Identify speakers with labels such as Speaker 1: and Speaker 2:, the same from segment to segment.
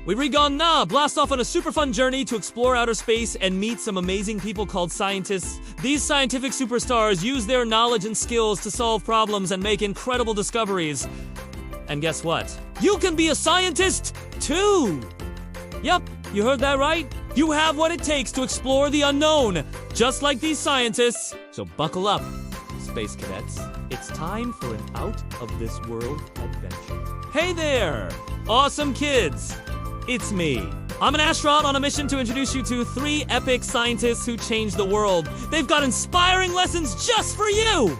Speaker 1: We re-gone now, blast off on a super fun journey to explore outer space and meet some amazing people called scientists. These scientific superstars use their knowledge and skills to solve problems and make incredible discoveries. And guess what? You can be a scientist too! Yep, you heard that right? You have what it takes to explore the unknown, just like these scientists. So buckle up, space cadets. It's time for an out-of-this-world adventure. Hey there, awesome kids! It's me. I'm an astronaut on a mission to introduce you to 3 epic scientists who changed the world. They've got inspiring lessons just for you!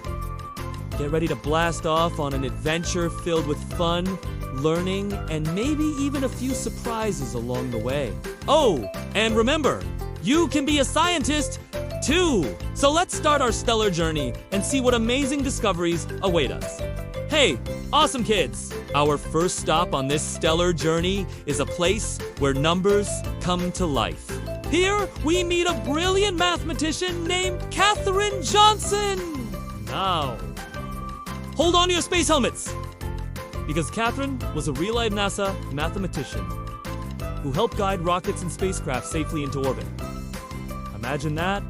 Speaker 1: Get ready to blast off on an adventure filled with fun, learning, and maybe even a few surprises along the way. Oh, and remember, you can be a scientist too! So let's start our stellar journey and see what amazing discoveries await us. Hey, awesome kids! Our first stop on this stellar journey is a place where numbers come to life. Here, we meet a brilliant mathematician named Katherine Johnson! Now, hold on to your space helmets! Because Katherine was a real-life NASA mathematician who helped guide rockets and spacecraft safely into orbit. Imagine that.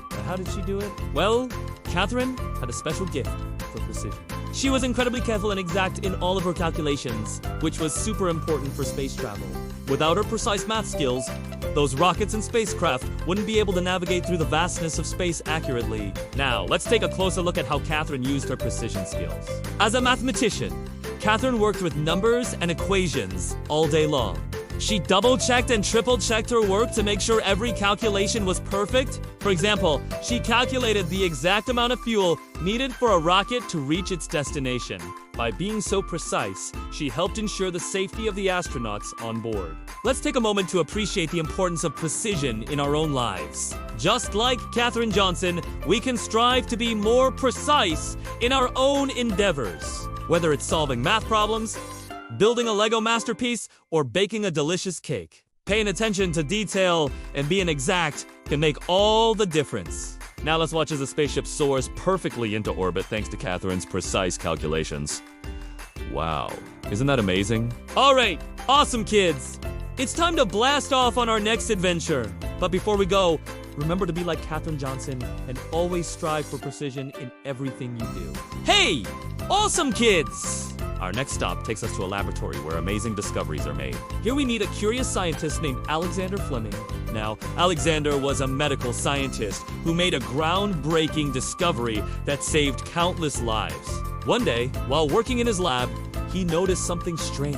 Speaker 1: But how did she do it? Well, Katherine had a special gift for precision. She was incredibly careful and exact in all of her calculations, which was super important for space travel. Without her precise math skills, those rockets and spacecraft wouldn't be able to navigate through the vastness of space accurately. Now, let's take a closer look at how Katherine used her precision skills. As a mathematician, Katherine worked with numbers and equations all day long. She double-checked and triple-checked her work to make sure every calculation was perfect. For example, she calculated the exact amount of fuel needed for a rocket to reach its destination. By being so precise, she helped ensure the safety of the astronauts on board. Let's take a moment to appreciate the importance of precision in our own lives. Just like Katherine Johnson, we can strive to be more precise in our own endeavors. Whether it's solving math problems, building a Lego masterpiece, or baking a delicious cake. Paying attention to detail and being exact can make all the difference. Now let's watch as the spaceship soars perfectly into orbit thanks to Katherine's precise calculations. Wow, isn't that amazing? All right, awesome kids. It's time to blast off on our next adventure. But before we go, remember to be like Katherine Johnson and always strive for precision in everything you do. Hey, awesome kids! Our next stop takes us to a laboratory where amazing discoveries are made. Here we meet a curious scientist named Alexander Fleming. Now, Alexander was a medical scientist who made a groundbreaking discovery that saved countless lives. One day, while working in his lab, he noticed something strange.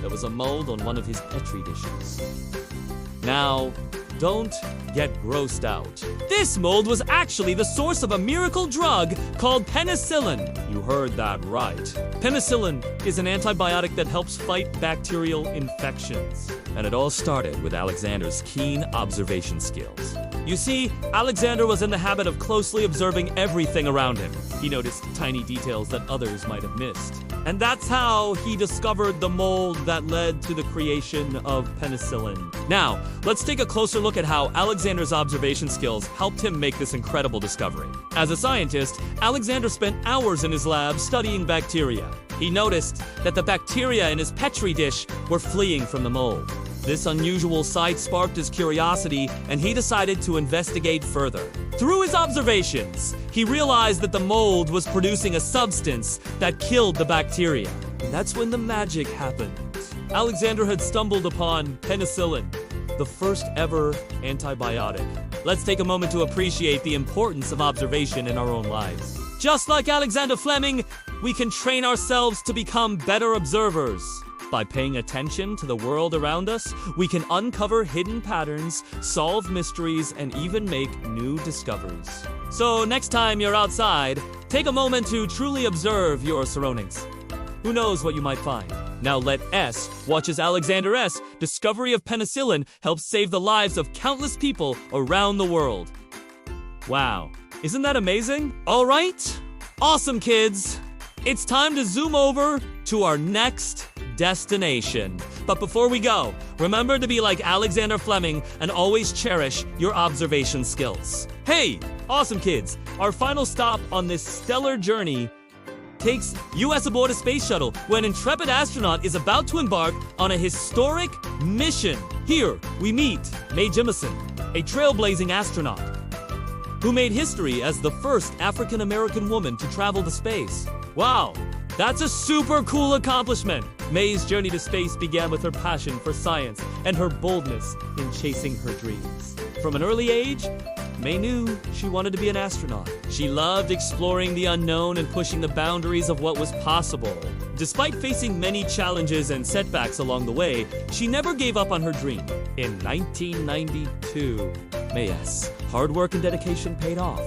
Speaker 1: There was a mold on one of his Petri dishes. Now, don't get grossed out. This mold was actually the source of a miracle drug called penicillin. You heard that right. Penicillin is an antibiotic that helps fight bacterial infections. And it all started with Alexander's keen observation skills. You see, Alexander was in the habit of closely observing everything around him. He noticed tiny details that others might have missed. And that's how he discovered the mold that led to the creation of penicillin. Now, let's take a closer look at how Alexander's observation skills helped him make this incredible discovery. As a scientist, Alexander spent hours in his lab studying bacteria. He noticed that the bacteria in his Petri dish were fleeing from the mold. This unusual sight sparked his curiosity, and he decided to investigate further. Through his observations, he realized that the mold was producing a substance that killed the bacteria. And that's when the magic happened. Alexander had stumbled upon penicillin, the first ever antibiotic. Let's take a moment to appreciate the importance of observation in our own lives. Just like Alexander Fleming, we can train ourselves to become better observers. By paying attention to the world around us, we can uncover hidden patterns, solve mysteries, and even make new discoveries. So next time you're outside, take a moment to truly observe your surroundings. Who knows what you might find? Now let S watch as Alexander S' discovery of penicillin helps save the lives of countless people around the world. Wow, isn't that amazing? All right, awesome kids. It's time to zoom over to our next destination. But before we go, remember to be like Alexander Fleming and always cherish your observation skills. Hey, awesome kids, our final stop on this stellar journey takes U.S. aboard a space shuttle when an intrepid astronaut is about to embark on a historic mission. Here, we meet Mae Jemison, a trailblazing astronaut who made history as the first African-American woman to travel to space. Wow, that's a super cool accomplishment. Mae's journey to space began with her passion for science and her boldness in chasing her dreams. From an early age, Mae knew she wanted to be an astronaut. She loved exploring the unknown and pushing the boundaries of what was possible. Despite facing many challenges and setbacks along the way, she never gave up on her dream. In 1992, Mae's hard work and dedication paid off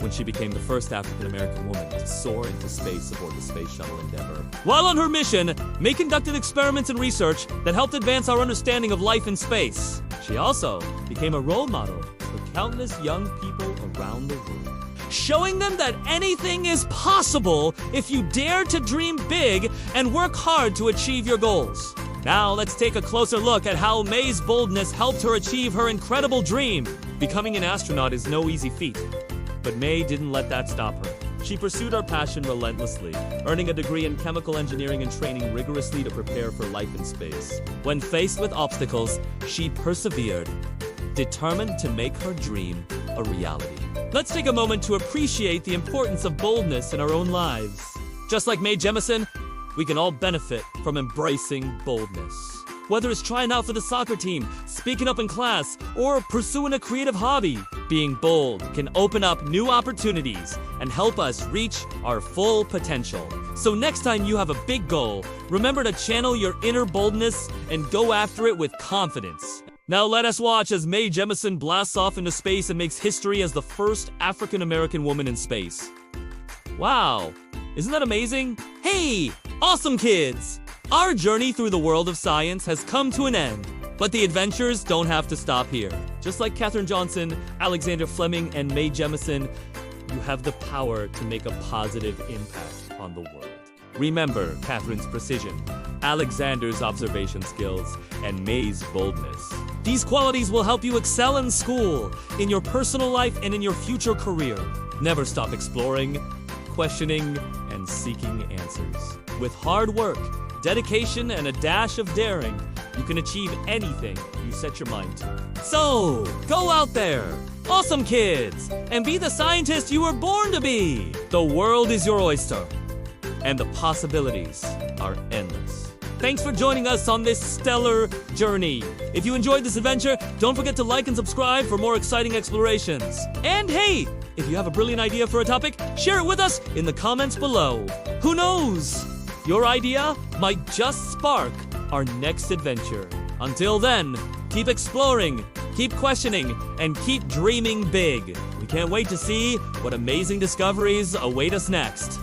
Speaker 1: when she became the first African-American woman to soar into space aboard the Space Shuttle Endeavour. While on her mission, Mae conducted experiments and research that helped advance our understanding of life in space. She also became a role model for countless young people around the world, showing them that anything is possible if you dare to dream big and work hard to achieve your goals. Now let's take a closer look at how Mae's boldness helped her achieve her incredible dream. Becoming an astronaut is no easy feat, but Mae didn't let that stop her. She pursued her passion relentlessly, earning a degree in chemical engineering and training rigorously to prepare for life in space. When faced with obstacles, she persevered, determined to make her dream a reality. Let's take a moment to appreciate the importance of boldness in our own lives. Just like Mae Jemison, we can all benefit from embracing boldness. Whether it's trying out for the soccer team, speaking up in class, or pursuing a creative hobby, being bold can open up new opportunities and help us reach our full potential. So next time you have a big goal, remember to channel your inner boldness and go after it with confidence. Now let us watch as Mae Jemison blasts off into space and makes history as the first African-American woman in space. Wow, isn't that amazing? Hey, awesome kids! Our journey through the world of science has come to an end, but the adventures don't have to stop here. Just like Katherine Johnson, Alexander Fleming, and Mae Jemison, you have the power to make a positive impact on the world. Remember Katherine's precision, Alexander's observation skills, and Mae's boldness. These qualities will help you excel in school, in your personal life, and in your future career. Never stop exploring, questioning, and seeking answers. With hard work, dedication, and a dash of daring, you can achieve anything you set your mind to. So, go out there, awesome kids, and be the scientist you were born to be. The world is your oyster, and the possibilities are endless. Thanks for joining us on this stellar journey. If you enjoyed this adventure, don't forget to like and subscribe for more exciting explorations. And hey, if you have a brilliant idea for a topic, share it with us in the comments below. Who knows? Your idea might just spark our next adventure. Until then, keep exploring, keep questioning, and keep dreaming big. We can't wait to see what amazing discoveries await us next.